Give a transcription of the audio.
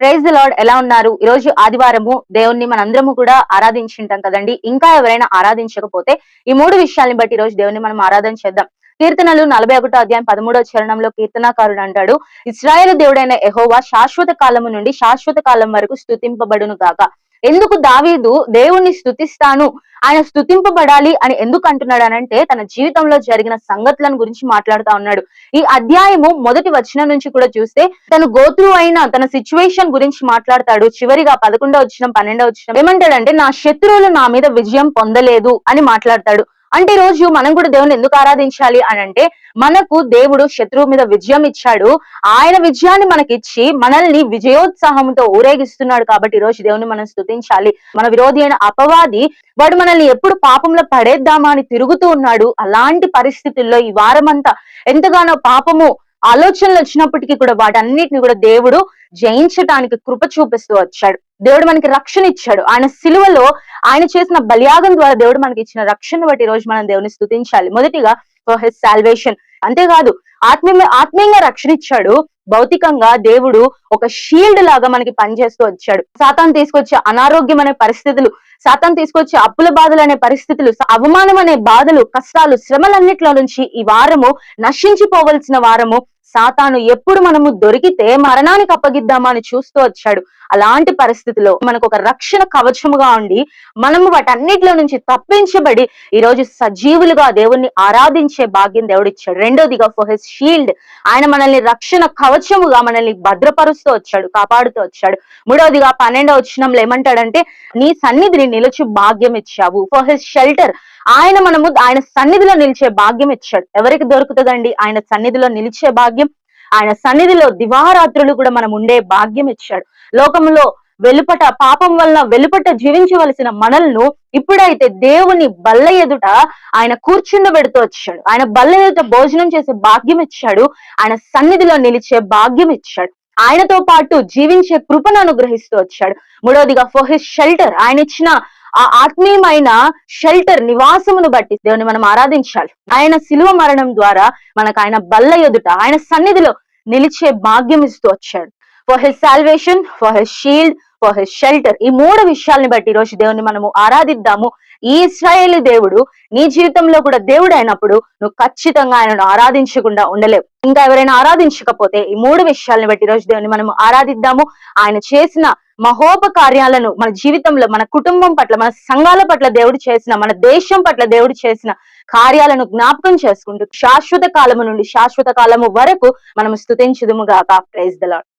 Praise the lord. ఎలా ఉన్నారు? ఈ రోజు ఆదివారము దేవుణ్ణి మనందరము కూడా ఆరాధించుంటాం కదండి. ఇంకా ఎవరైనా ఆరాధించకపోతే ఈ మూడు విషయాల్ని బట్టి ఈ రోజు దేవుణ్ణి మనం ఆరాధన చేద్దాం. కీర్తనలు 41 అధ్యాయం 13వ చరణంలో కీర్తనాకారుడు అంటాడు, ఇశ్రాయేలు దేవుడైన యెహోవా శాశ్వత కాలము నుండి శాశ్వత కాలం వరకు స్తుతింపబడును గాక. ఎందుకు దావీదు దేవుణ్ణి స్తుతిస్తాను, ఆయన స్తుతింపబడాలి అని ఎందుకు అంటున్నాడు అనంటే తన జీవితంలో జరిగిన సంగతులను గురించి మాట్లాడుతా ఉన్నాడు. ఈ అధ్యాయము మొదటి వచనం నుంచి కూడా చూస్తే తను గోత్రు అయిన తన సిచ్యువేషన్ గురించి మాట్లాడతాడు. చివరిగా 11వ వచనం 12వ వచనం ఏమంటాడంటే, నా శత్రువులు నా మీద విజయం పొందలేదు అని మాట్లాడతాడు. అంటే ఈ రోజు మనం కూడా దేవుని ఎందుకు ఆరాధించాలి అని అంటే, మనకు దేవుడు శత్రువు మీద విజయం ఇచ్చాడు. ఆయన విజయాన్ని మనకిచ్చి మనల్ని విజయోత్సాహంతో ఊరేగిస్తున్నాడు. కాబట్టి ఈ రోజు దేవుని మనం స్తుతించాలి. మన విరోధి అయిన అపవాది వాడు మనల్ని ఎప్పుడు పాపంలో పడేద్దామా అని తిరుగుతూ ఉన్నాడు. అలాంటి పరిస్థితుల్లో ఈ వారమంతా ఎంతగానో పాపము ఆలోచనలు వచ్చినప్పటికీ కూడా వాటన్నిటిని కూడా దేవుడు జయించటానికి కృప చూపిస్తూ వచ్చాడు. దేవుడు మనకి రక్షణ ఇచ్చాడు. ఆయన సిలువలో ఆయన చేసిన బలియాగం ద్వారా దేవుడు మనకి ఇచ్చిన రక్షణ బట్టి ఈ రోజు మనం దేవుని స్తుతించాలి. మొదటిగా ఫర్ హిస్ సాల్వేషన్. అంతేకాదు ఆత్మీయంగా రక్షణ ఇచ్చాడు. భౌతికంగా దేవుడు ఒక షీల్డ్ లాగా మనకి పనిచేస్తూ వచ్చాడు. సాతాను తీసుకొచ్చే అనారోగ్యం అనే పరిస్థితులు, సాతాను తీసుకొచ్చే అప్పుల బాధలు అనే పరిస్థితులు, అవమానం అనే బాధలు, కష్టాలు, శ్రమలన్నిట్లో నుంచి ఈ వారము నశించిపోవలసిన వారము. సాతాను ఎప్పుడు మనము దొరికితే మరణానికి అప్పగిద్దామా అని చూస్తూ వచ్చాడు. అలాంటి పరిస్థితిలో మనకు ఒక రక్షణ కవచముగా ఉండి మనము వాటన్నిటిలో నుంచి తప్పించబడి ఈ రోజు సజీవులుగా దేవుణ్ణి ఆరాధించే భాగ్యం దేవుడిచ్చాడు. రెండోదిగా ఫర్ హిస్ షీల్డ్. ఆయన మనల్ని రక్షణ కవచముగా మనల్ని భద్రపరుస్తూ వచ్చాడు, కాపాడుతూ వచ్చాడు. మూడవదిగా 12వ వచనంలో ఏమంటాడంటే, నీ సన్నిధిని నిలిచి భాగ్యం ఇచ్చావు. For his shelter. ఆయన సన్నిధిలో నిలిచే భాగ్యం ఇచ్చాడు. ఎవరికి దొరుకుతుందండి ఆయన సన్నిధిలో నిలిచే భాగ్యం? ఆయన సన్నిధిలో దివారాత్రులు కూడా మనం ఉండే భాగ్యం ఇచ్చాడు. లోకంలో వెలుపట పాపం వలన వెలుపట జీవించవలసిన మనల్ని ఇప్పుడైతే దేవుని బల్ల ఎదుట ఆయన కూర్చుండబెడుతూ వచ్చాడు. ఆయన బల్ల ఎదుట భోజనం చేసే భాగ్యం ఇచ్చాడు. ఆయన సన్నిధిలో నిలిచే భాగ్యం ఇచ్చాడు. ఆయనతో పాటు జీవించే కృపను అనుగ్రహిస్తూ వచ్చాడు. మూడవదిగా ఫర్ హిస్ షెల్టర్. ఆయన ఇచ్చిన ఆ ఆత్మీయమైన షెల్టర్, నివాసమును బట్టి దేవుని మనం ఆరాధించాలి. ఆయన శిలువ మరణం ద్వారా మనకు ఆయన బల్ల ఎదుట ఆయన సన్నిధిలో నిలిచే భాగ్యం ఇస్తూ వచ్చాడు. For his salvation, for his shield, for his shelter. ఈ మూడు విషయాల్ని బట్టి ఈ రోజు దేవుని మనము ఆరాధిద్దాము. ఈ ఇశ్రాయేలు దేవుడు నీ జీవితంలో కూడా దేవుడు అయినప్పుడు నువ్వు ఖచ్చితంగా ఆయనను ఆరాధించకుండా ఉండలేవు. ఇంకా ఎవరైనా ఆరాధించకపోతే ఈ మూడు విషయాల్ని బట్టి ఈ రోజు దేవుని మనము ఆరాధిద్దాము. ఆయన చేసిన మహోపకార్యాలను మన జీవితంలో, మన కుటుంబం పట్ల, మన సంఘాల పట్ల దేవుడు చేసిన, మన దేశం పట్ల దేవుడు చేసిన కార్యాలను జ్ఞాపకం చేసుకుంటూ శాశ్వత కాలము నుండి శాశ్వత కాలము వరకు మనం స్తుతించుదుము గాక. Praise the lord.